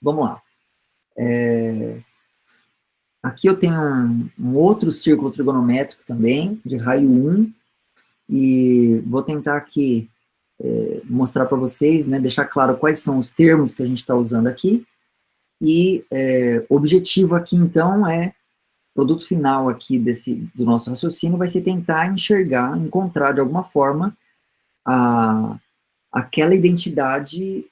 vamos lá. Aqui eu tenho um outro círculo trigonométrico também, de raio 1, e vou tentar aqui mostrar para vocês, né, deixar claro quais são os termos que a gente está usando aqui, e o objetivo aqui, então, o produto final aqui do nosso raciocínio vai ser tentar enxergar, encontrar de alguma forma aquela identidade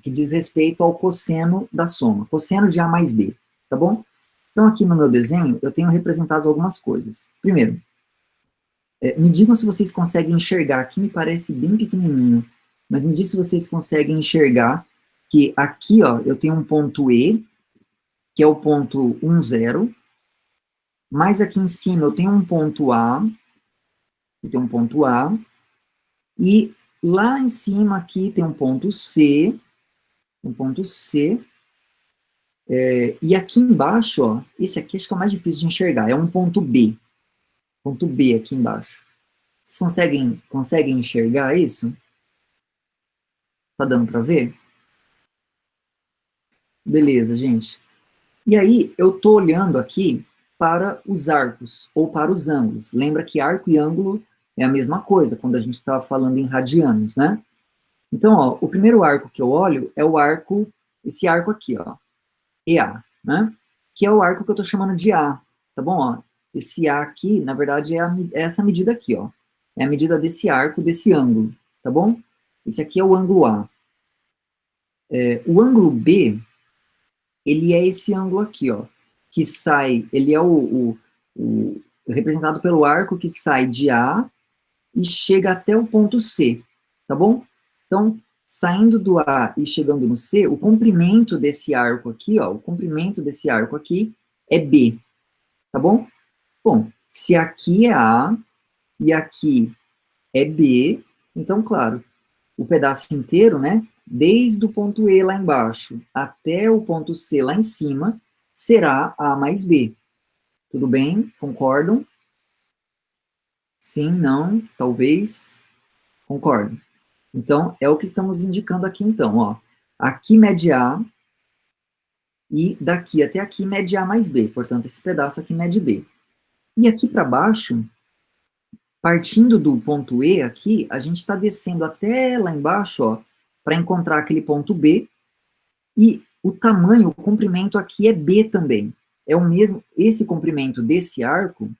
que diz respeito ao cosseno da soma, cosseno de A mais B, tá bom? Então, aqui no meu desenho, eu tenho representado algumas coisas. Primeiro, me digam se vocês conseguem enxergar, aqui me parece bem pequenininho, mas me diz se vocês conseguem enxergar que aqui, ó, eu tenho um ponto E, que é o ponto 1, 0, mas aqui em cima eu tenho um ponto A, e lá em cima aqui tem um ponto C, e aqui embaixo, ó, esse aqui acho que é o mais difícil de enxergar, é um ponto B aqui embaixo. Vocês conseguem enxergar isso? Tá dando para ver? Beleza, gente. E aí, eu tô olhando aqui para os arcos, ou para os ângulos. Lembra que arco e ângulo é a mesma coisa, quando a gente está falando em radianos, né? Então, ó, o primeiro arco que eu olho é o arco, esse arco aqui, ó, EA, né? Que é o arco que eu tô chamando de A, tá bom? Ó, esse A aqui, na verdade, é essa medida aqui, ó. É a medida desse arco, desse ângulo, tá bom? Esse aqui é o ângulo A. O ângulo B, ele é esse ângulo aqui, ó, que sai, ele é representado pelo arco que sai de A e chega até o ponto C, tá bom? Então, saindo do A e chegando no C, o comprimento desse arco aqui, ó, o comprimento desse arco aqui é B, tá bom? Bom, se aqui é A e aqui é B, então, claro, o pedaço inteiro, né, desde o ponto E lá embaixo até o ponto C lá em cima, será A mais B. Tudo bem? Concordam? Sim, não, talvez? Concordo. Então, é o que estamos indicando aqui, então, ó. Aqui mede A, e daqui até aqui mede A mais B. Portanto, esse pedaço aqui mede B. E aqui para baixo, partindo do ponto E aqui, a gente está descendo até lá embaixo, ó, para encontrar aquele ponto B, e o tamanho, o comprimento aqui é B também. É o mesmo, esse comprimento desse arco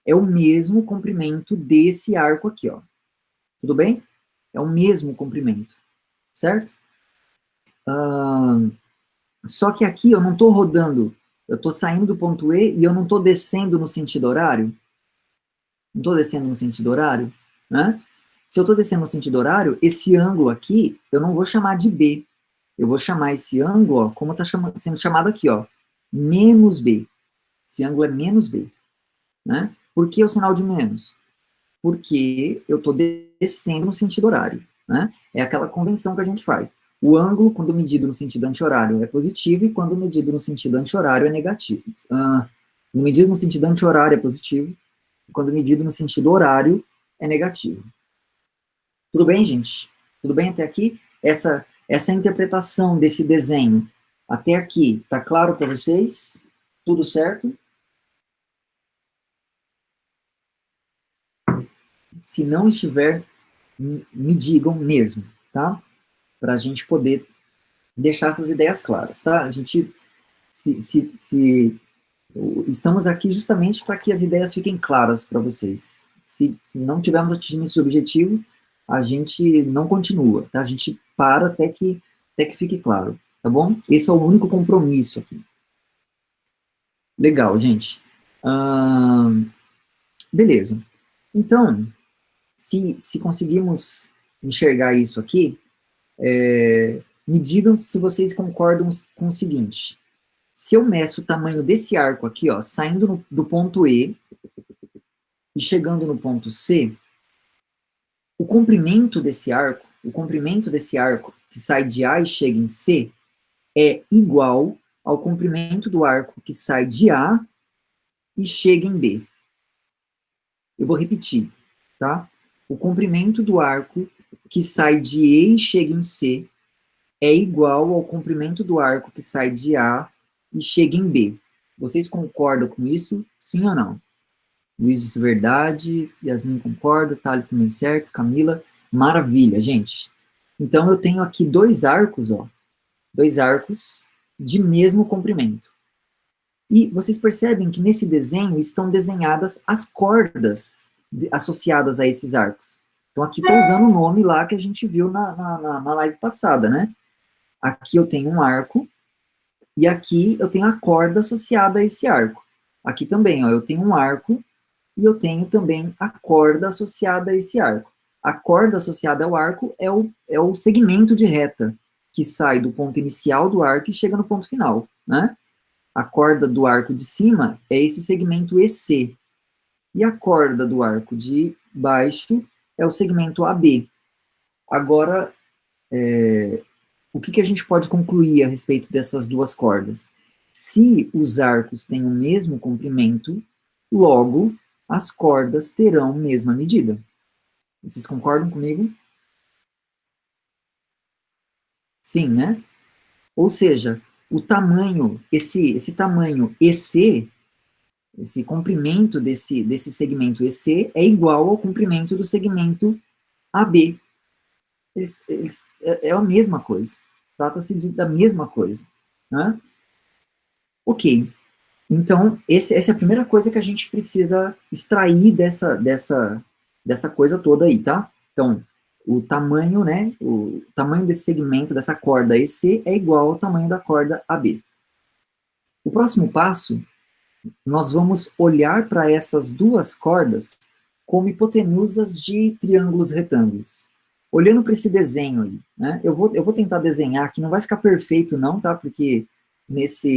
é o mesmo comprimento desse arco aqui, ó. Tudo bem? É o mesmo comprimento, certo? Só que aqui eu não estou rodando, eu estou saindo do ponto E e eu não estou descendo no sentido horário. Não estou descendo no sentido horário, né? Se eu estou descendo no sentido horário, esse ângulo aqui, eu não vou chamar de B. Eu vou chamar esse ângulo, ó, como está sendo chamado aqui, ó, menos B. Esse ângulo é menos B, né? Por que o sinal de menos? Porque eu estou descendo no sentido horário, né? É aquela convenção que a gente faz. O ângulo, quando medido no sentido anti-horário, é positivo, e quando medido no sentido anti-horário, é negativo. Quando medido no sentido anti-horário, é positivo, e quando medido no sentido horário, é negativo. Tudo bem, gente? Tudo bem até aqui? Essa interpretação desse desenho até aqui, tá claro para vocês? Tudo certo? Se não estiver, me digam mesmo, tá? Para a gente poder deixar essas ideias claras, tá? A gente, estamos aqui justamente para que as ideias fiquem claras para vocês. Se não tivermos atingido esse objetivo, a gente não continua, tá? A gente para até que fique claro, tá bom? Esse é o único compromisso aqui. Legal, gente. Beleza. Então, se conseguimos enxergar isso aqui, me digam se vocês concordam com o seguinte. Se eu meço o tamanho desse arco aqui, ó, saindo do ponto E e chegando no ponto C, o comprimento desse arco que sai de A e chega em C é igual ao comprimento do arco que sai de A e chega em B. Eu vou repetir, tá? O comprimento do arco que sai de E e chega em C é igual ao comprimento do arco que sai de A e chega em B. Vocês concordam com isso? Sim ou não? Luiz, isso é verdade. Yasmin concorda. Thales também certo. Camila. Maravilha, gente. Então, eu tenho aqui dois arcos, ó. Dois arcos de mesmo comprimento. E vocês percebem que nesse desenho estão desenhadas as cordas associadas a esses arcos. Então, aqui estou usando o nome lá que a gente viu na live passada, né? Aqui eu tenho um arco, e aqui eu tenho a corda associada a esse arco. Aqui também, ó, eu tenho um arco, e eu tenho também a corda associada a esse arco. A corda associada ao arco é o segmento de reta, que sai do ponto inicial do arco e chega no ponto final, né? A corda do arco de cima é esse segmento EC. E a corda do arco de baixo é o segmento AB. Agora, o que a gente pode concluir a respeito dessas duas cordas? Se os arcos têm o mesmo comprimento, logo, as cordas terão a mesma medida. Vocês concordam comigo? Sim, né? Ou seja, o tamanho, esse tamanho EC, esse comprimento desse segmento EC é igual ao comprimento do segmento AB. É a mesma coisa. Trata-se da mesma coisa. Né? Ok. Então, essa é a primeira coisa que a gente precisa extrair dessa coisa toda aí, tá? Então, o tamanho, né? O tamanho desse segmento, dessa corda EC é igual ao tamanho da corda AB. O próximo passo, nós vamos olhar para essas duas cordas como hipotenusas de triângulos retângulos. Olhando para esse desenho aí, né? Eu vou tentar desenhar aqui, não vai ficar perfeito não, tá? Porque nessa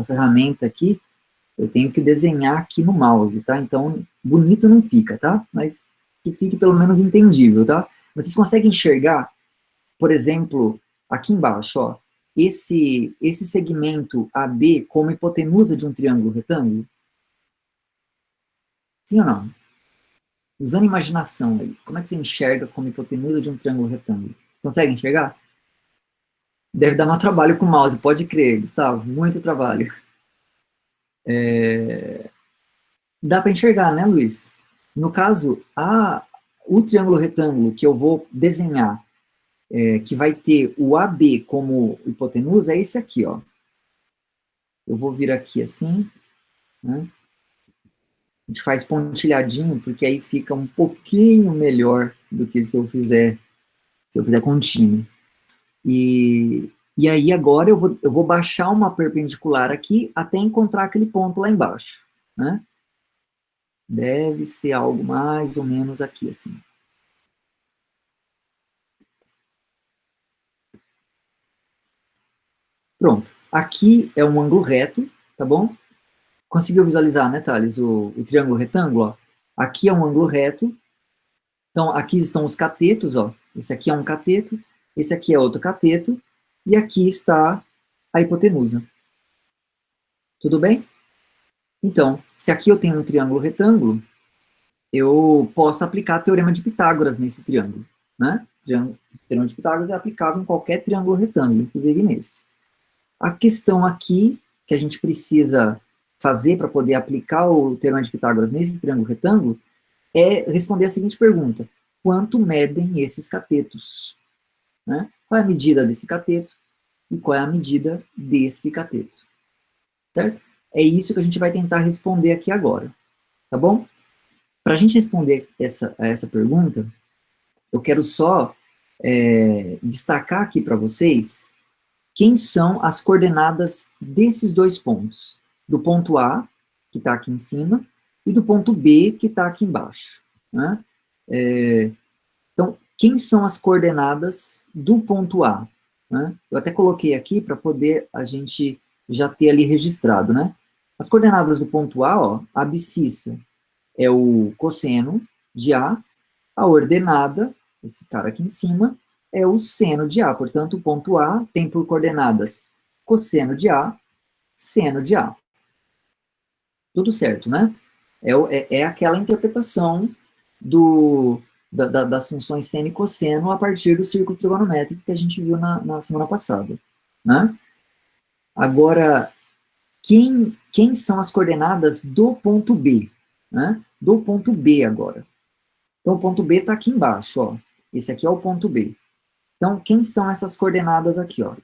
ferramenta aqui, eu tenho que desenhar aqui no mouse, tá? Então, bonito não fica, tá? Mas que fique pelo menos entendível, tá? Vocês conseguem enxergar, por exemplo, aqui embaixo, ó, esse segmento AB como hipotenusa de um triângulo retângulo? Sim ou não? Usando imaginação aí, como é que você enxerga como hipotenusa de um triângulo retângulo? Consegue enxergar? Deve dar mais trabalho com o mouse, pode crer, Gustavo, muito trabalho. Dá para enxergar, né, Luiz? No caso, o triângulo retângulo que eu vou desenhar, que vai ter o AB como hipotenusa, é esse aqui, ó. Eu vou vir aqui assim, né? A gente faz pontilhadinho, porque aí fica um pouquinho melhor do que se eu fizer contínuo. E aí agora eu vou baixar uma perpendicular aqui até encontrar aquele ponto lá embaixo, né? Deve ser algo mais ou menos aqui, assim. Pronto. Aqui é um ângulo reto, tá bom? Conseguiu visualizar, né, Thales, o triângulo retângulo, ó? Aqui é um ângulo reto. Então, aqui estão os catetos, ó. Esse aqui é um cateto, esse aqui é outro cateto, e aqui está a hipotenusa. Tudo bem? Então, se aqui eu tenho um triângulo retângulo, eu posso aplicar o teorema de Pitágoras nesse triângulo, né? O teorema de Pitágoras é aplicável em qualquer triângulo retângulo, inclusive nesse. A questão aqui que a gente precisa fazer para poder aplicar o teorema de Pitágoras nesse triângulo retângulo é responder a seguinte pergunta: quanto medem esses catetos? Né? Qual é a medida desse cateto e qual é a medida desse cateto? Certo? É isso que a gente vai tentar responder aqui agora, tá bom? Para a gente responder a essa pergunta, eu quero só destacar aqui para vocês quem são as coordenadas desses dois pontos. Do ponto A, que está aqui em cima, e do ponto B, que está aqui embaixo. Né? Então, quem são as coordenadas do ponto A? Né? Eu até coloquei aqui para poder a gente já ter ali registrado. Né? As coordenadas do ponto A, ó, a abscissa é o cosseno de a ordenada, esse cara aqui em cima, é o seno de A. Portanto, o ponto A tem por coordenadas cosseno de A, seno de A. Tudo certo, né? É aquela interpretação das funções seno e cosseno a partir do círculo trigonométrico que a gente viu na semana passada, né? Agora, quem são as coordenadas do ponto B, né? Do ponto B agora. Então, o ponto B está aqui embaixo, ó. Esse aqui é o ponto B. Então, quem são essas coordenadas aqui, ó?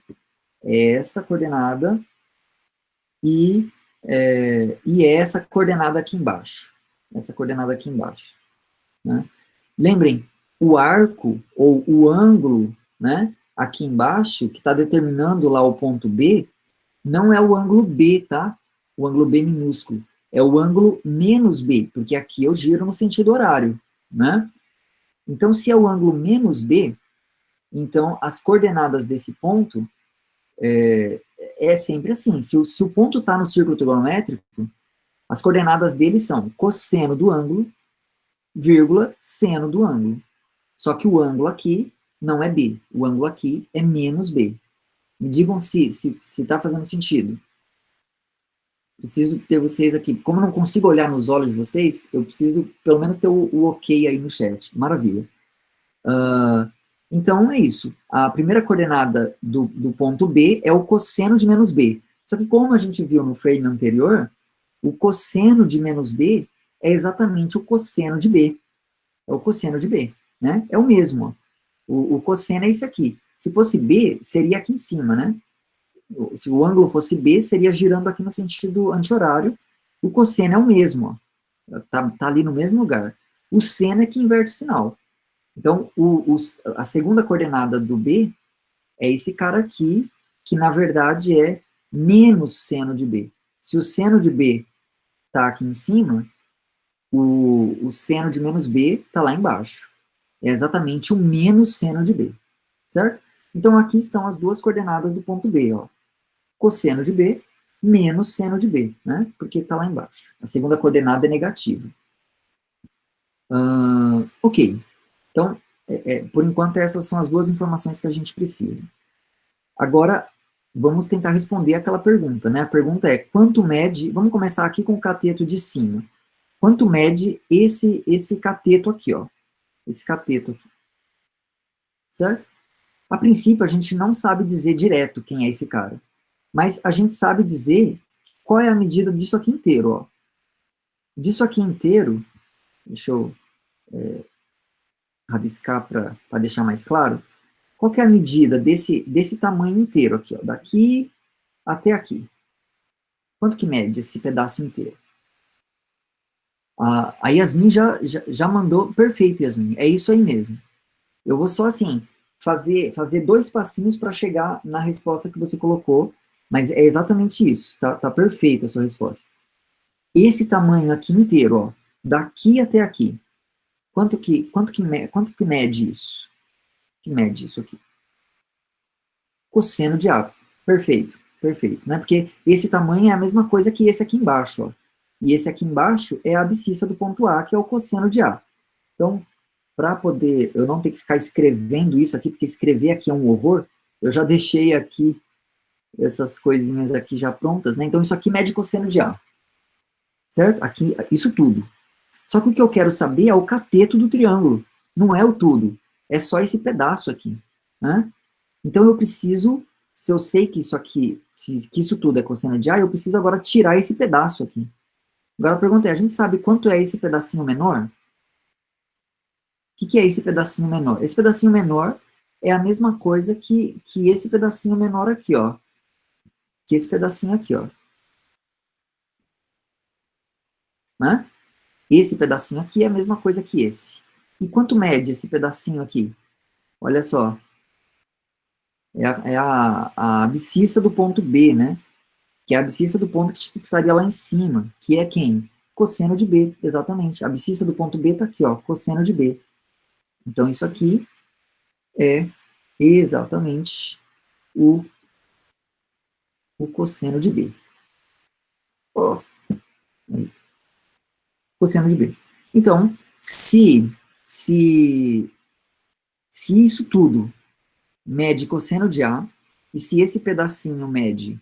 É essa coordenada e essa coordenada aqui embaixo. Essa coordenada aqui embaixo, né? Lembrem, o arco ou o ângulo, né, aqui embaixo, que está determinando lá o ponto B, não é o ângulo B, tá? O ângulo B minúsculo. É o ângulo menos B, porque aqui eu giro no sentido horário, né? Então, se é o ângulo menos B, então as coordenadas desse ponto é sempre assim. Se o ponto está no círculo trigonométrico, as coordenadas dele são cosseno do ângulo, vírgula, seno do ângulo. Só que o ângulo aqui não é B, o ângulo aqui é menos B. Me digam se está fazendo sentido. Preciso ter vocês aqui. Como eu não consigo olhar nos olhos de vocês, eu preciso pelo menos ter o ok aí no chat. Maravilha. Então é isso. A primeira coordenada do ponto B é o cosseno de menos B. Só que como a gente viu no frame anterior, o cosseno de menos B é exatamente o cosseno de B. É o cosseno de B, né? É o mesmo, ó. O cosseno é esse aqui. Se fosse B, seria aqui em cima, né? Se o ângulo fosse B, seria girando aqui no sentido anti-horário. O cosseno é o mesmo, ó. Tá ali no mesmo lugar. O seno é que inverte o sinal. Então, a segunda coordenada do B é esse cara aqui, que na verdade é menos seno de B. Se o seno de B está aqui em cima, o seno de menos B está lá embaixo. É exatamente o menos seno de B, certo? Então, aqui estão as duas coordenadas do ponto B, ó. Cosseno de B menos seno de B, né? Porque está lá embaixo. A segunda coordenada é negativa. Ok. Então, por enquanto, essas são as duas informações que a gente precisa. Agora, vamos tentar responder aquela pergunta, né? A pergunta é, quanto mede... Vamos começar aqui com o cateto de cima. Quanto mede esse cateto aqui, ó? Esse cateto aqui. Certo? A princípio, a gente não sabe dizer direto quem é esse cara. Mas a gente sabe dizer qual é a medida disso aqui inteiro, ó. Disso aqui inteiro, deixa eu rabiscar para deixar mais claro. Qual que é a medida desse tamanho inteiro aqui, ó, daqui até aqui? Quanto que mede esse pedaço inteiro? A Yasmin já mandou, perfeito, Yasmin, é isso aí mesmo. Eu vou só, assim, fazer dois passinhos para chegar na resposta que você colocou, mas é exatamente isso, tá perfeita a sua resposta. Esse tamanho aqui inteiro, ó, daqui até aqui, quanto que mede isso? Que mede isso aqui? Cosseno de A. Perfeito, perfeito, né? Porque esse tamanho é a mesma coisa que esse aqui embaixo, ó. E esse aqui embaixo é a abscissa do ponto A, que é o cosseno de A. Então, para poder eu não ter que ficar escrevendo isso aqui, porque escrever aqui é um horror, eu já deixei aqui essas coisinhas aqui já prontas, né? Então, isso aqui mede cosseno de A. Certo? Aqui, isso tudo. Só que o que eu quero saber é o cateto do triângulo. Não é o tudo. É só esse pedaço aqui, né? Então, eu preciso, se eu sei que isso aqui, que isso tudo é cosseno de A, eu preciso agora tirar esse pedaço aqui. Agora a pergunta é, a gente sabe quanto é esse pedacinho menor? O que é esse pedacinho menor? Esse pedacinho menor é a mesma coisa que esse pedacinho menor aqui, ó. Que esse pedacinho aqui, ó. Né? Esse pedacinho aqui é a mesma coisa que esse. E quanto mede esse pedacinho aqui? Olha só. É a abscissa do ponto B, né? Que é a abscissa do ponto que estaria lá em cima. Que é quem? Cosseno de B, exatamente. A abscissa do ponto B está aqui, ó. Cosseno de B. Então, isso aqui é exatamente o cosseno de B. Oh, cosseno de B. Então, se isso tudo mede cosseno de A, e se esse pedacinho mede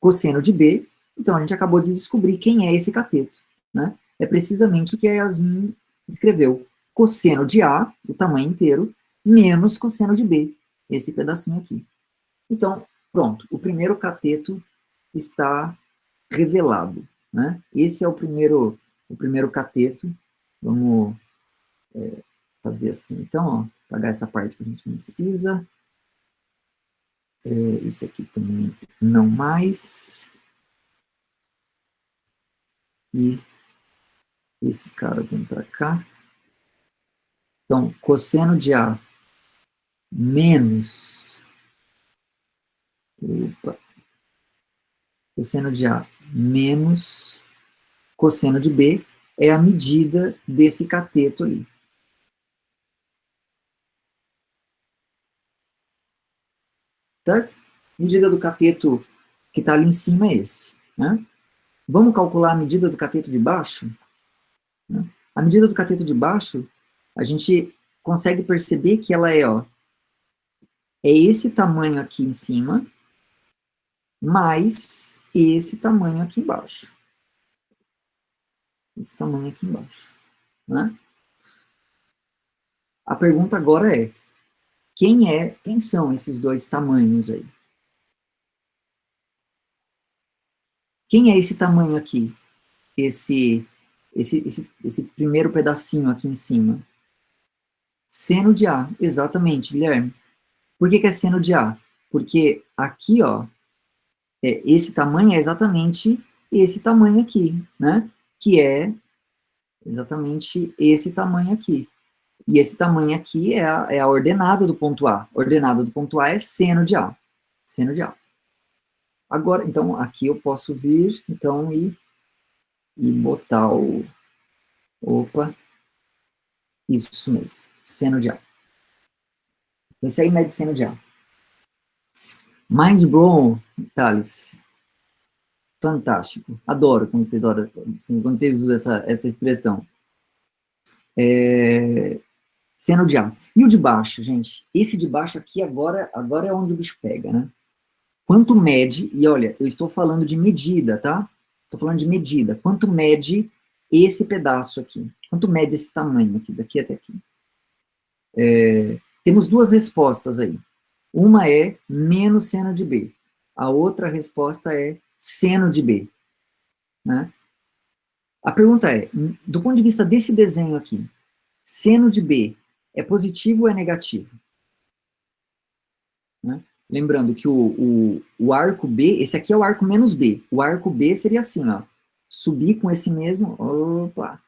cosseno de B, então a gente acabou de descobrir quem é esse cateto, né? É precisamente o que a Yasmin escreveu. cosseno de A, o tamanho inteiro, menos cosseno de B, esse pedacinho aqui. Então, pronto, o primeiro cateto está revelado, né? Esse é o primeiro cateto. Vamos fazer assim. Então, ó, apagar essa parte que a gente não precisa. Esse aqui também não mais. E esse cara vem para cá. Então, cosseno de A menos... Opa. Cosseno de A menos cosseno de B é a medida desse cateto ali. Certo? Medida do cateto que está ali em cima é esse. Né? Vamos calcular a medida do cateto de baixo? Né? A medida do cateto de baixo, a gente consegue perceber que ela é, ó, é esse tamanho aqui em cima, mais esse tamanho aqui embaixo. Esse tamanho aqui embaixo. Né? A pergunta agora é, quem são esses dois tamanhos aí? Quem é esse tamanho aqui? Esse primeiro pedacinho aqui em cima? Seno de A, exatamente, Guilherme. Por que é seno de A? Porque aqui, ó, esse tamanho é exatamente esse tamanho aqui, né? Que é exatamente esse tamanho aqui. E esse tamanho aqui é a ordenada do ponto A. A ordenada do ponto A é seno de A. Seno de A. Agora, então, aqui eu posso vir, então, e botar o... Opa, isso mesmo, seno de A. Esse aí mede seno de A. Mind blown, Thales. Fantástico. Adoro quando vocês usam essa expressão. Seno de A. E o de baixo, gente? Esse de baixo aqui agora é onde o bicho pega, né? Quanto mede, e olha, eu estou falando de medida, tá? Estou falando de medida. Quanto mede esse pedaço aqui? Quanto mede esse tamanho aqui, daqui até aqui? Temos duas respostas aí. Uma é menos seno de B. A outra resposta é seno de B. Né? A pergunta é, do ponto de vista desse desenho aqui, seno de B é positivo ou é negativo? Né? Lembrando que o arco B, esse aqui é o arco menos B. O arco B seria assim, ó. Subir com esse mesmo... Opa!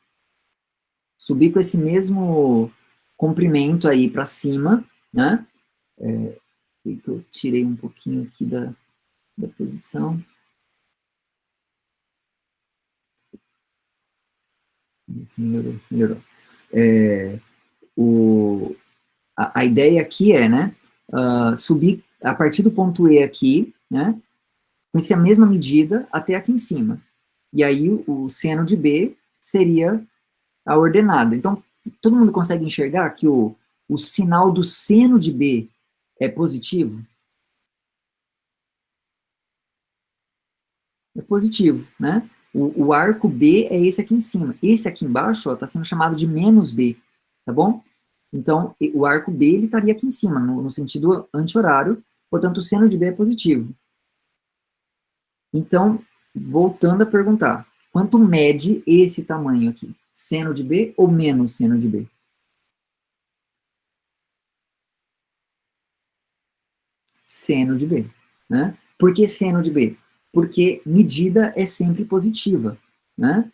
Subir com esse mesmo comprimento aí para cima, né? Eu tirei um pouquinho aqui da posição. Melhorou. A ideia aqui é, né, subir a partir do ponto E aqui, né, com essa mesma medida até aqui em cima. E aí o seno de B seria a ordenada. Então, todo mundo consegue enxergar que o sinal do seno de B é positivo? É positivo, né? O arco B é esse aqui em cima. Esse aqui embaixo está sendo chamado de menos B, tá bom? Então, o arco B ele estaria aqui em cima, no sentido anti-horário, portanto, o seno de B é positivo. Então, voltando a perguntar, quanto mede esse tamanho aqui? Seno de B ou menos seno de B? Seno de B. Né? Por que seno de B? Porque medida é sempre positiva. Né?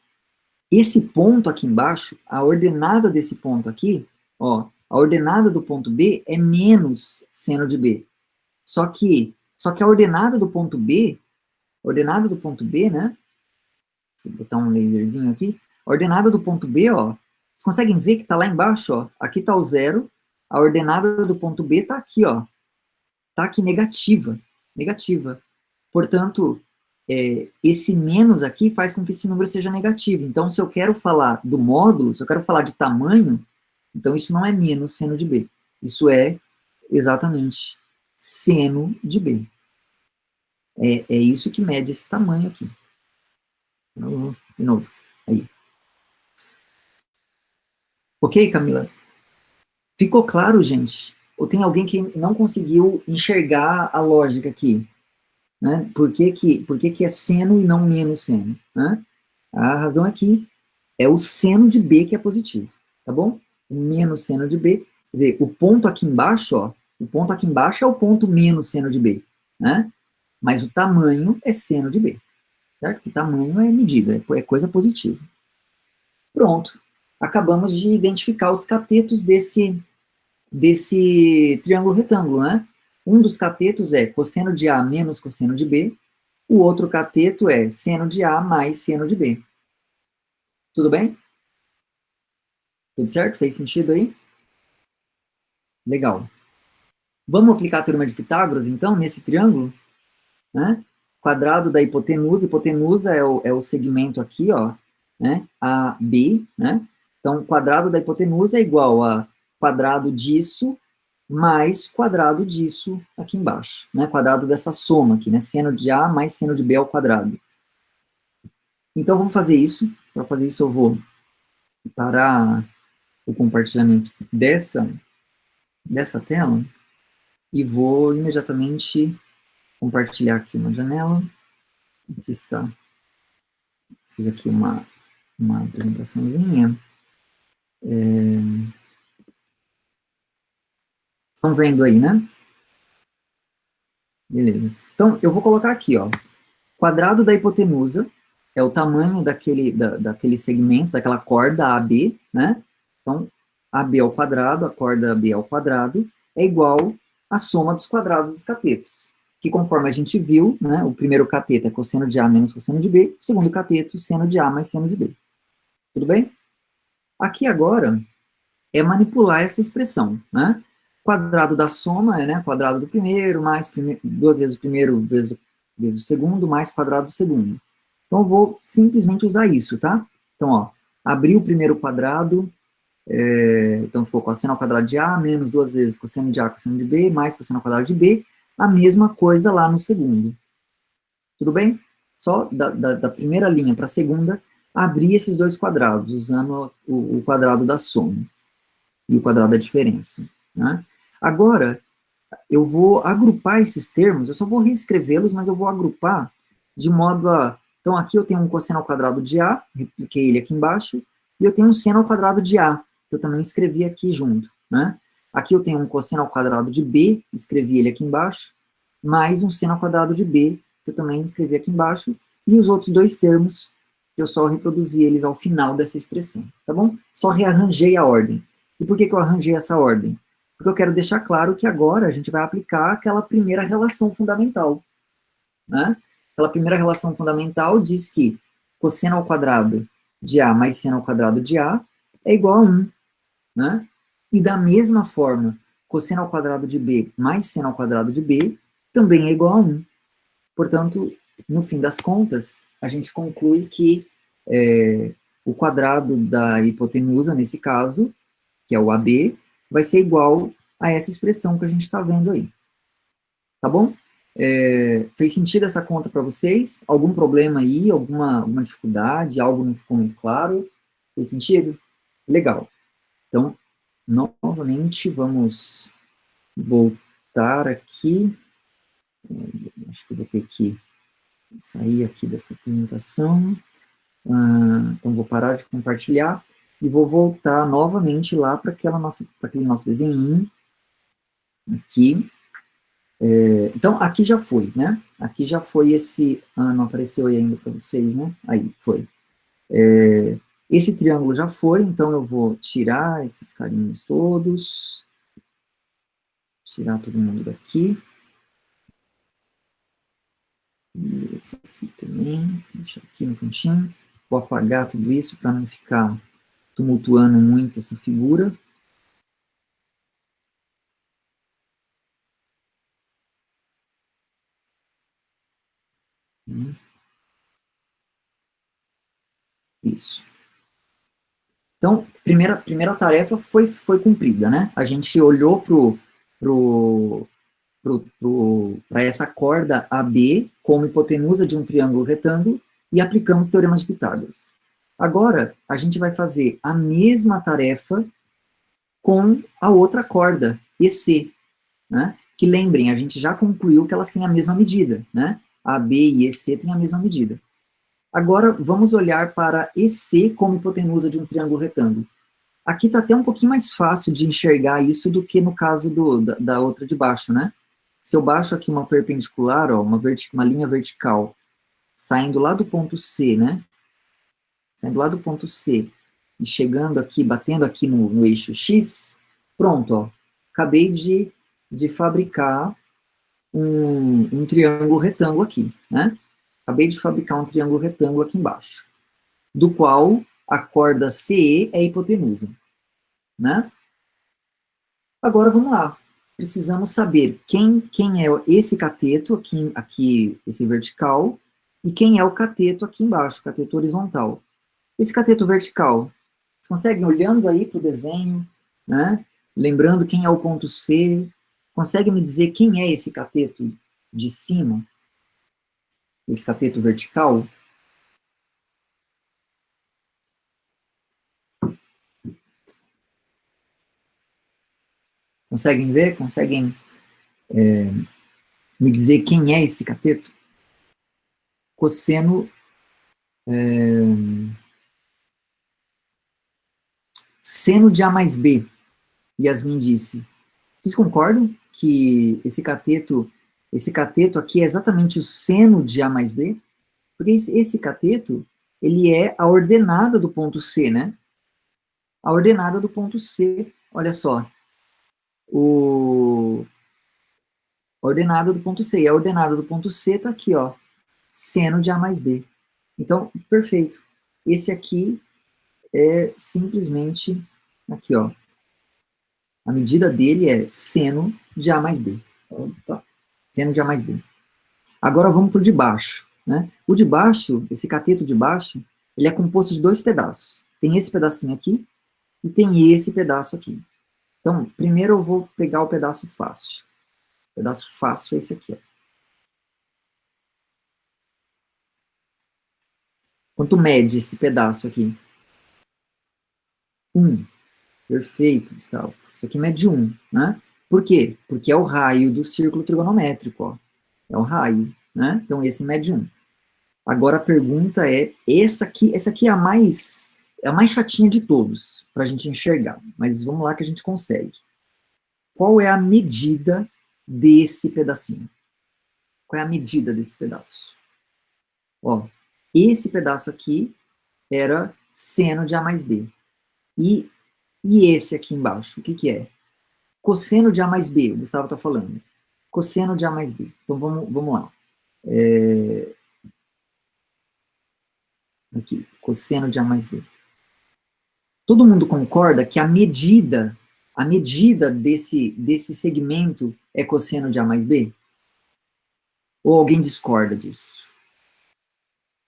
Esse ponto aqui embaixo, a ordenada desse ponto aqui, ó, a ordenada do ponto B é menos seno de B. Só que a ordenada do ponto B, né? Vou botar um laserzinho aqui. A ordenada do ponto B, ó, vocês conseguem ver que está lá embaixo, ó. Aqui está o zero. A ordenada do ponto B está aqui, ó. Está aqui negativa. Negativa. Portanto, esse menos aqui faz com que esse número seja negativo. Então, se eu quero falar do módulo, se eu quero falar de tamanho, então isso não é menos seno de B. Isso é exatamente seno de B. É isso que mede esse tamanho aqui. De novo. Aí. Ok, Camila? Ficou claro, gente? Ou tem alguém que não conseguiu enxergar a lógica aqui? Né? Por que que é seno e não menos seno? Né? A razão aqui é o seno de B que é positivo, tá bom? O menos seno de B, quer dizer, o ponto aqui embaixo, ó, o ponto aqui embaixo é o ponto menos seno de B, né? Mas o tamanho é seno de B, certo? Que tamanho é medida, é coisa positiva. Pronto. Acabamos de identificar os catetos desse triângulo retângulo, né? Um dos catetos é cosseno de A menos cosseno de B, o outro cateto é seno de A mais seno de B. Tudo bem? Tudo certo? Fez sentido aí? Legal. Vamos aplicar a teorema de Pitágoras, então, nesse triângulo? Né? Quadrado da hipotenusa. Hipotenusa é o segmento aqui, ó, né? AB, né? Então, quadrado da hipotenusa é igual a quadrado disso mais quadrado disso aqui embaixo, né? Quadrado dessa soma aqui, né? Seno de A mais seno de B ao quadrado. Então, vamos fazer isso. Para fazer isso, eu vou parar o compartilhamento dessa tela e vou imediatamente compartilhar aqui uma janela. Aqui está. Fiz aqui uma apresentaçãozinha. Estão vendo aí, né? Beleza. Então, eu vou colocar aqui, ó. Quadrado da hipotenusa é o tamanho daquele segmento, daquela corda AB, né? Então, AB ao quadrado, a corda AB ao quadrado, é igual à soma dos quadrados dos catetos. Que conforme a gente viu, né, o primeiro cateto é cosseno de A menos cosseno de B, o segundo cateto, seno de A mais seno de B. Tudo bem? Aqui agora é manipular essa expressão, né? Quadrado da soma é, né, quadrado do primeiro, mais duas vezes o primeiro vezes o segundo, mais quadrado do segundo. Então, eu vou simplesmente usar isso, tá? Então, ó, abri o primeiro quadrado, então ficou cosseno ao quadrado de A, menos duas vezes cosseno de A, cosseno de B, mais cosseno ao quadrado de B, a mesma coisa lá no segundo. Tudo bem? Só da primeira linha para a segunda, abrir esses dois quadrados, usando o quadrado da soma e o quadrado da diferença, né? Agora, eu vou agrupar esses termos, eu só vou reescrevê-los, mas eu vou agrupar de modo a... Então, aqui eu tenho um cosseno ao quadrado de A, repliquei ele aqui embaixo, e eu tenho um seno ao quadrado de A, que eu também escrevi aqui junto, né? Aqui eu tenho um cosseno ao quadrado de B, escrevi ele aqui embaixo, mais um seno ao quadrado de B, que eu também escrevi aqui embaixo, e os outros dois termos, que eu só reproduzi eles ao final dessa expressão, tá bom? Só rearranjei a ordem. E por que eu arranjei essa ordem? Porque eu quero deixar claro que agora a gente vai aplicar aquela primeira relação fundamental, né? Aquela primeira relação fundamental diz que cosseno ao quadrado de A mais seno ao quadrado de A é igual a 1, né? E da mesma forma, cosseno ao quadrado de B mais seno ao quadrado de B também é igual a 1. Portanto, no fim das contas, a gente conclui que o quadrado da hipotenusa, nesse caso, que é o AB, vai ser igual a essa expressão que a gente está vendo aí. Tá bom? Fez sentido essa conta para vocês? Algum problema aí? Alguma dificuldade? Algo não ficou muito claro? Fez sentido? Legal. Então, novamente, vamos voltar aqui. Acho que eu vou ter que sair aqui dessa apresentação. Então, vou parar de compartilhar e vou voltar novamente lá para aquele nosso desenho aqui. Então, aqui já foi, né? Aqui já foi esse... não apareceu aí ainda para vocês, né? Aí, foi. Esse triângulo já foi, então eu vou tirar esses carinhos todos. Tirar todo mundo daqui. E esse aqui também. Deixa aqui no cantinho. Vou apagar tudo isso para não ficar tumultuando muito essa figura. Isso. Então, primeira tarefa foi cumprida, né? A gente olhou para essa corda AB como hipotenusa de um triângulo retângulo e aplicamos o teorema de Pitágoras. Agora, a gente vai fazer a mesma tarefa com a outra corda, EC, né? Que lembrem, a gente já concluiu que elas têm a mesma medida, né? AB e EC têm a mesma medida. Agora, vamos olhar para EC como hipotenusa de um triângulo retângulo. Aqui está até um pouquinho mais fácil de enxergar isso do que no caso da outra de baixo, né? Se eu baixo aqui uma perpendicular, ó, uma linha vertical, saindo lá do ponto C, né? Saindo lá do ponto C e chegando aqui, batendo aqui no eixo X, pronto, ó. Acabei de fabricar um triângulo retângulo aqui, né? Acabei de fabricar um triângulo retângulo aqui embaixo, do qual a corda CE é a hipotenusa, né? Agora vamos lá. Precisamos saber quem é esse cateto aqui, esse vertical, e quem é o cateto aqui embaixo, o cateto horizontal. Esse cateto vertical, vocês conseguem, olhando aí para o desenho, né? Lembrando quem é o ponto C, consegue me dizer quem é esse cateto de cima? Esse cateto vertical? Conseguem ver? Conseguem me dizer quem é esse cateto? Cosseno seno de A mais B, Yasmin disse. Vocês concordam que esse cateto aqui é exatamente o seno de A mais B? Porque esse cateto, ele é a ordenada do ponto C, né? A ordenada do ponto C, olha só, a ordenada do ponto C, e a ordenada do ponto C está aqui, ó, seno de A mais B. Então, perfeito. Esse aqui é simplesmente, aqui, ó, a medida dele é seno de A mais B. Opa, seno de A mais B. Agora vamos para o de baixo, né? O de baixo, esse cateto de baixo, ele é composto de dois pedaços. Tem esse pedacinho aqui e tem esse pedaço aqui. Então, primeiro eu vou pegar o pedaço fácil. O pedaço fácil é esse aqui, ó. Quanto mede esse pedaço aqui? 1. Perfeito, Gustavo. Isso aqui mede 1, né? Por quê? Porque é o raio do círculo trigonométrico, ó. É o raio, né? Então, esse mede 1. Agora a pergunta é, essa aqui é a mais chatinha de todos, para a gente enxergar. Mas vamos lá que a gente consegue. Qual é a medida desse pedacinho? Qual é a medida desse pedaço? Ó, esse pedaço aqui era seno de A mais B. E esse aqui embaixo, o que que é? Cosseno de A mais B, o Gustavo está falando. Cosseno de A mais B. Então vamos lá. Aqui, cosseno de A mais B. Todo mundo concorda que a medida desse segmento é cosseno de A mais B? Ou alguém discorda disso?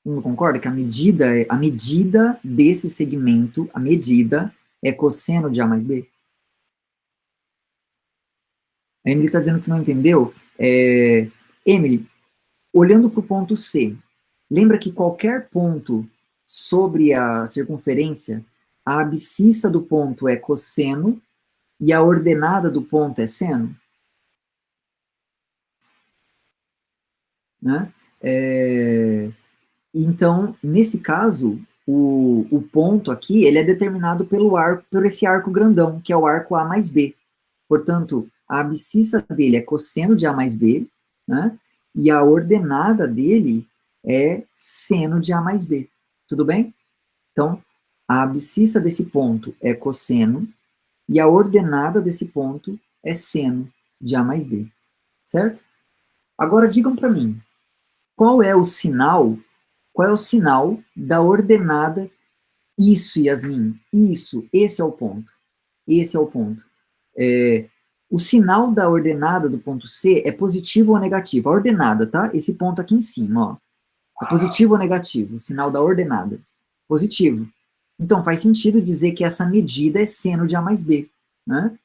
Todo mundo concorda que a medida desse segmento, a medida é cosseno de A mais B? A Emily está dizendo que não entendeu. Emily, olhando para o ponto C, lembra que qualquer ponto sobre a circunferência, a abscissa do ponto é cosseno e a ordenada do ponto é seno? Né? Então, nesse caso, o ponto aqui, ele é determinado por esse arco grandão, que é o arco A mais B. Portanto, a abscissa dele é cosseno de A mais B, né? E a ordenada dele é seno de A mais B. Tudo bem? Então, a abscissa desse ponto é cosseno e a ordenada desse ponto é seno de A mais B. Certo? Agora digam para mim, qual é o sinal da ordenada? Isso, Yasmin, isso, esse é o ponto. Esse é o ponto. O sinal da ordenada do ponto C é positivo ou negativo? A ordenada, tá? Esse ponto aqui em cima, ó. É positivo ou negativo? O sinal da ordenada. Positivo. Então, faz sentido dizer que essa medida é seno de A mais B, né?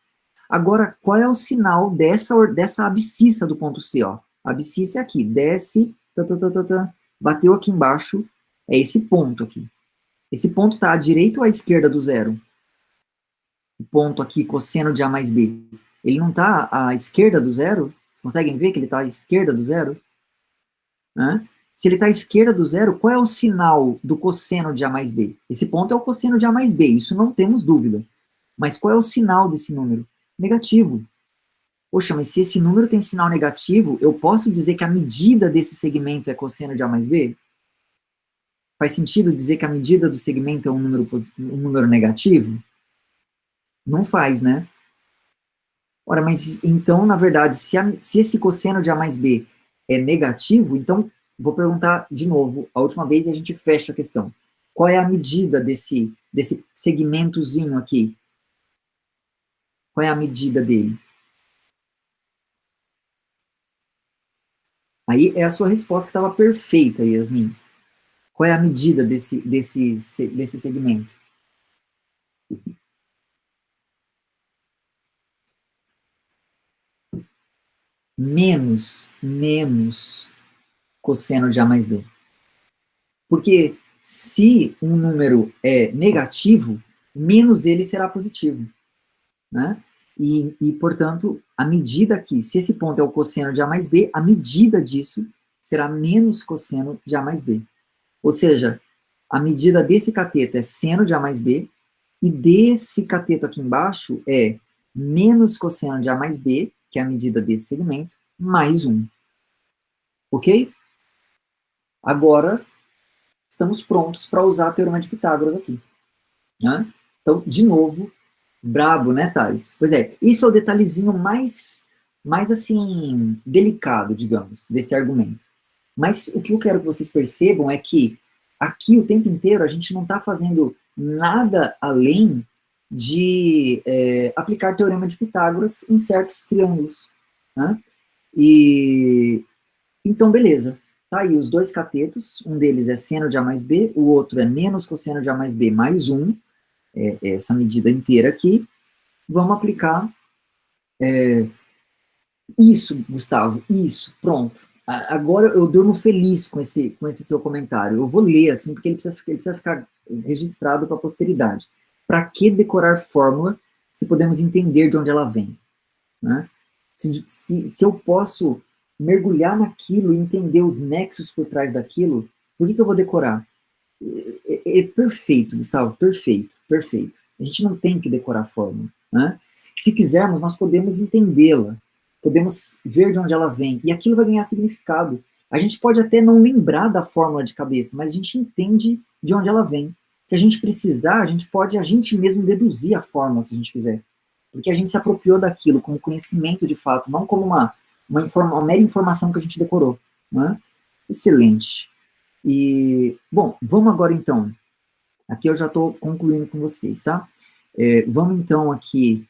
Agora, qual é o sinal dessa abscissa do ponto C, ó? A abscissa é aqui, desce, bateu aqui embaixo, é esse ponto aqui. Esse ponto está à direita ou à esquerda do zero? O ponto aqui, cosseno de A mais B. Ele não está à esquerda do zero? Vocês conseguem ver que ele está à esquerda do zero? Né? Se ele está à esquerda do zero, qual é o sinal do cosseno de A mais B? Esse ponto é o cosseno de A mais B, isso não temos dúvida. Mas qual é o sinal desse número? Negativo. Poxa, mas se esse número tem sinal negativo, eu posso dizer que a medida desse segmento é cosseno de A mais B? Faz sentido dizer que a medida do segmento é um número negativo? Não faz, né? Ora, mas então, na verdade, se esse cosseno de A mais B é negativo, então, vou perguntar de novo, a última vez e a gente fecha a questão. Qual é a medida desse segmentozinho aqui? Qual é a medida dele? Aí é a sua resposta que estava perfeita, Yasmin. Qual é a medida desse segmento? Menos cosseno de A mais B. Porque se um número é negativo, menos ele será positivo, né? Portanto, a medida aqui, se esse ponto é o cosseno de A mais B, a medida disso será menos cosseno de A mais B. Ou seja, a medida desse cateto é seno de A mais B, e desse cateto aqui embaixo é menos cosseno de A mais B, que é a medida desse segmento, mais 1. Ok? Agora, estamos prontos para usar a teorema de Pitágoras aqui. Né? Então, de novo, brabo, né, Thales? Pois é, isso é o detalhezinho mais assim, delicado, digamos, desse argumento. Mas o que eu quero que vocês percebam é que aqui o tempo inteiro a gente não está fazendo nada além de aplicar teorema de Pitágoras em certos triângulos. Né? E então, beleza. Tá aí os dois catetos, um deles é seno de A mais B, o outro é menos cosseno de A mais B mais 1, essa medida inteira aqui. Vamos aplicar isso, Gustavo, isso, pronto. Agora eu durmo feliz com esse seu comentário. Eu vou ler, assim, porque ele precisa ficar registrado para a posteridade. Para que decorar fórmula se podemos entender de onde ela vem? Né? Se eu posso mergulhar naquilo e entender os nexos por trás daquilo, por que eu vou decorar? É perfeito, Gustavo, perfeito, perfeito. A gente não tem que decorar a fórmula. Né? Se quisermos, nós podemos entendê-la, podemos ver de onde ela vem, e aquilo vai ganhar significado. A gente pode até não lembrar da fórmula de cabeça, mas a gente entende de onde ela vem. Se a gente precisar, a gente pode a gente mesmo deduzir a fórmula, se a gente quiser. Porque a gente se apropriou daquilo como conhecimento de fato, não como uma mera informação que a gente decorou. Né? Excelente. E, bom, vamos agora então. Aqui eu já estou concluindo com vocês, tá? Vamos então aqui,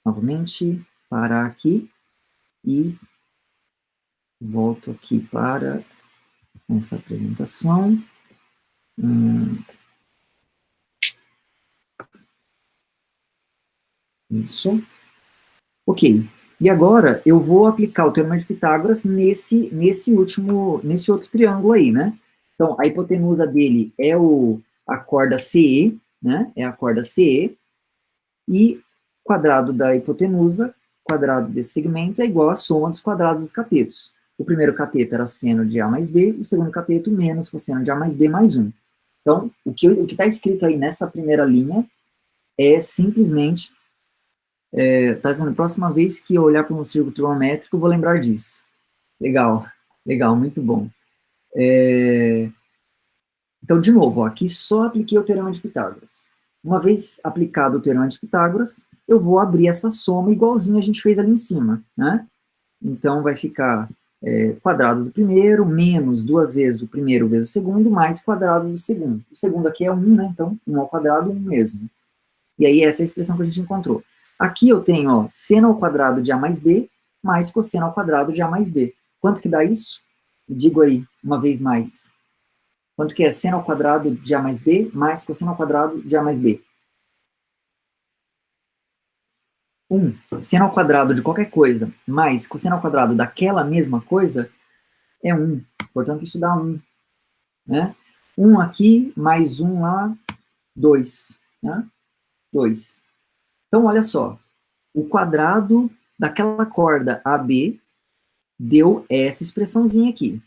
novamente, parar aqui e volto aqui para essa apresentação. Isso. Ok. E agora eu vou aplicar o teorema de Pitágoras nesse outro triângulo aí, né? Então, a hipotenusa dele é a corda CE, né? É a corda CE, e quadrado da hipotenusa, quadrado desse segmento, é igual à soma dos quadrados dos catetos. O primeiro cateto era seno de A mais B, o segundo cateto menos cosseno de A mais B mais 1. Então, o que está escrito aí nessa primeira linha é simplesmente tá dizendo, próxima vez que eu olhar para um círculo trigonométrico, eu vou lembrar disso. Legal, legal, muito bom. Então, de novo, ó, aqui só apliquei o teorema de Pitágoras. Uma vez aplicado o teorema de Pitágoras, eu vou abrir essa soma igualzinho a gente fez ali em cima, né? Então, vai ficar quadrado do primeiro, menos duas vezes o primeiro vezes o segundo, mais quadrado do segundo. O segundo aqui é 1, né? Então, 1 ao quadrado, 1 mesmo. E aí, essa é a expressão que a gente encontrou. Aqui eu tenho, ó, seno ao quadrado de A mais B, mais cosseno ao quadrado de A mais B. Quanto que dá isso? Digo aí, uma vez mais. Quanto que é seno ao quadrado de A mais B, mais cosseno ao quadrado de A mais B? 1. Seno ao quadrado de qualquer coisa, mais cosseno ao quadrado daquela mesma coisa, é 1. Portanto, isso dá 1. Né? 1 aqui, mais 1 lá, 2, né? 2. Então, olha só, o quadrado daquela corda AB deu essa expressãozinha aqui.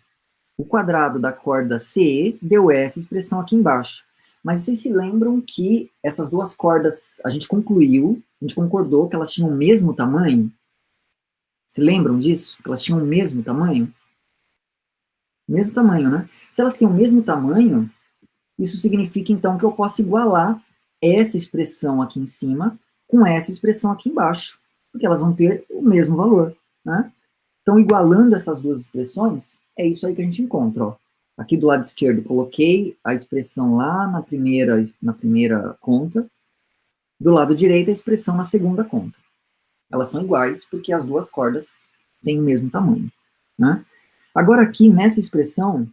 O quadrado da corda CE deu essa expressão aqui embaixo. Mas vocês se lembram que essas duas cordas, a gente concluiu, a gente concordou que elas tinham o mesmo tamanho? Se lembram disso? Que elas tinham o mesmo tamanho? Mesmo tamanho, né? Se elas têm o mesmo tamanho, isso significa, então, que eu posso igualar essa expressão aqui em cima com essa expressão aqui embaixo, porque elas vão ter o mesmo valor, né? Então, igualando essas duas expressões, é isso aí que a gente encontra, ó. Aqui do lado esquerdo, coloquei a expressão lá na primeira conta, do lado direito, a expressão na segunda conta. Elas são iguais porque as duas cordas têm o mesmo tamanho, né? Agora, aqui, nessa expressão,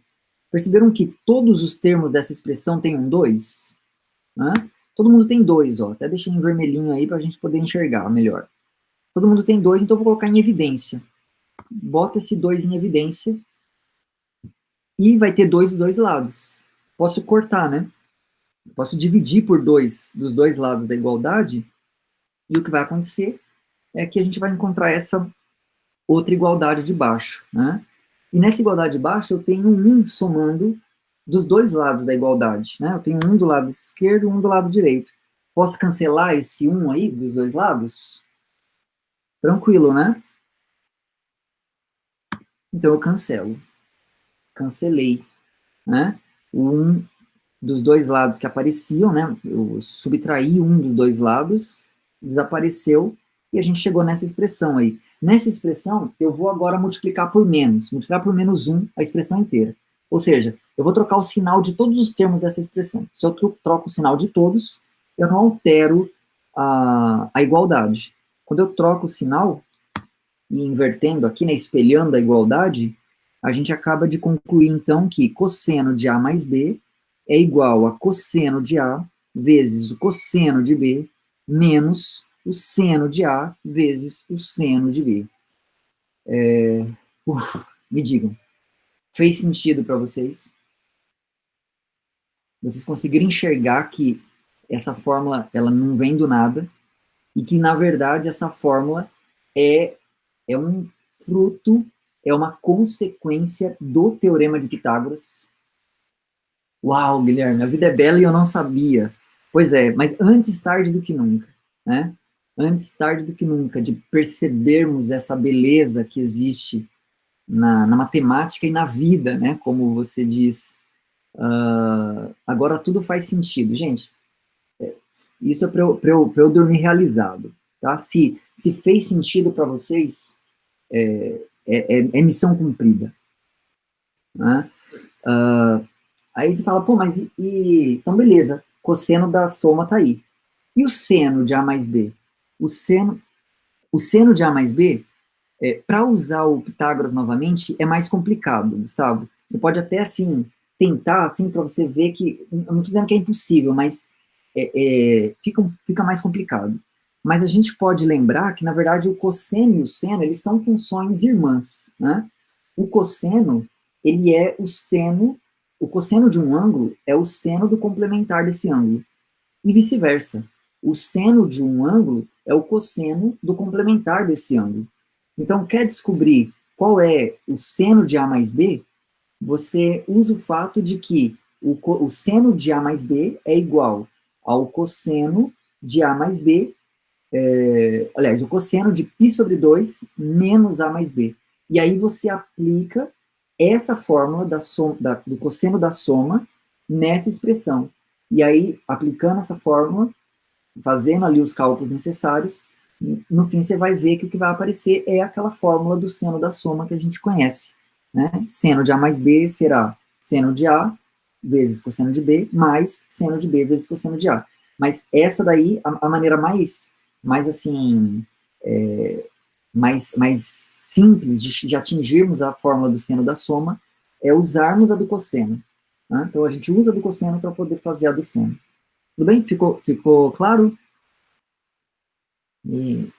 perceberam que todos os termos dessa expressão têm um 2? Né? Todo mundo tem 2, ó. Até deixei em vermelhinho aí para a gente poder enxergar melhor. Todo mundo tem 2, então eu vou colocar em evidência. Bota esse 2 em evidência e vai ter 2 dos dois lados. Posso cortar, né? Posso dividir por 2 dos dois lados da igualdade e o que vai acontecer é que a gente vai encontrar essa outra igualdade de baixo, né? E nessa igualdade de baixo eu tenho um somando dos dois lados da igualdade, né? Eu tenho um do lado esquerdo e um do lado direito. Posso cancelar esse 1 aí dos dois lados? Tranquilo, né? Então eu cancelo. Cancelei, né? O 1 dos dois lados que apareciam, né? Eu subtraí um dos dois lados, desapareceu, e a gente chegou nessa expressão aí. Nessa expressão, eu vou agora multiplicar por menos. Multiplicar por menos 1 a expressão inteira. Ou seja, eu vou trocar o sinal de todos os termos dessa expressão. Se eu troco o sinal de todos, eu não altero a igualdade. Quando eu troco o sinal, e invertendo aqui, né, espelhando a igualdade, a gente acaba de concluir, então, que cosseno de A mais B é igual a cosseno de A vezes o cosseno de B menos o seno de A vezes o seno de B. Me digam, fez sentido para vocês? Vocês conseguiram enxergar que essa fórmula ela não vem do nada e que, na verdade, essa fórmula é um fruto, é uma consequência do Teorema de Pitágoras? Uau, Guilherme, a vida é bela e eu não sabia. Pois é, mas antes tarde do que nunca, né? Antes tarde do que nunca, de percebermos essa beleza que existe na matemática e na vida, né? Como você diz. Agora tudo faz sentido. Gente, isso é para eu dormir realizado, tá? Se fez sentido para vocês, é missão cumprida, né? Aí você fala, pô, mas então beleza, cosseno da soma tá aí. E o seno de A mais B? O seno de A mais B, para usar o Pitágoras novamente, é mais complicado, Gustavo. Você pode até, assim, tentar, assim, para você ver que, eu não estou dizendo que é impossível, mas fica mais complicado. Mas a gente pode lembrar que, na verdade, o cosseno e o seno, eles são funções irmãs, né? O cosseno, ele é o cosseno de um ângulo é o seno do complementar desse ângulo. E vice-versa. O seno de um ângulo é o cosseno do complementar desse ângulo. Então, quer descobrir qual é o seno de A mais B? Você usa o fato de que o seno de A mais B é igual ao cosseno de A mais B, aliás, o cosseno de π sobre 2 menos A mais B. E aí você aplica essa fórmula do cosseno da soma nessa expressão. E aí, aplicando essa fórmula, fazendo ali os cálculos necessários, no fim você vai ver que o que vai aparecer é aquela fórmula do seno da soma que a gente conhece, né? Seno de A mais B será seno de A vezes cosseno de B, mais seno de B vezes cosseno de A. Mas essa daí, a maneira mais assim, mais simples de atingirmos a fórmula do seno da soma é usarmos a do cosseno, né? Então a gente usa a do cosseno para poder fazer a do seno. Tudo bem? Ficou claro? E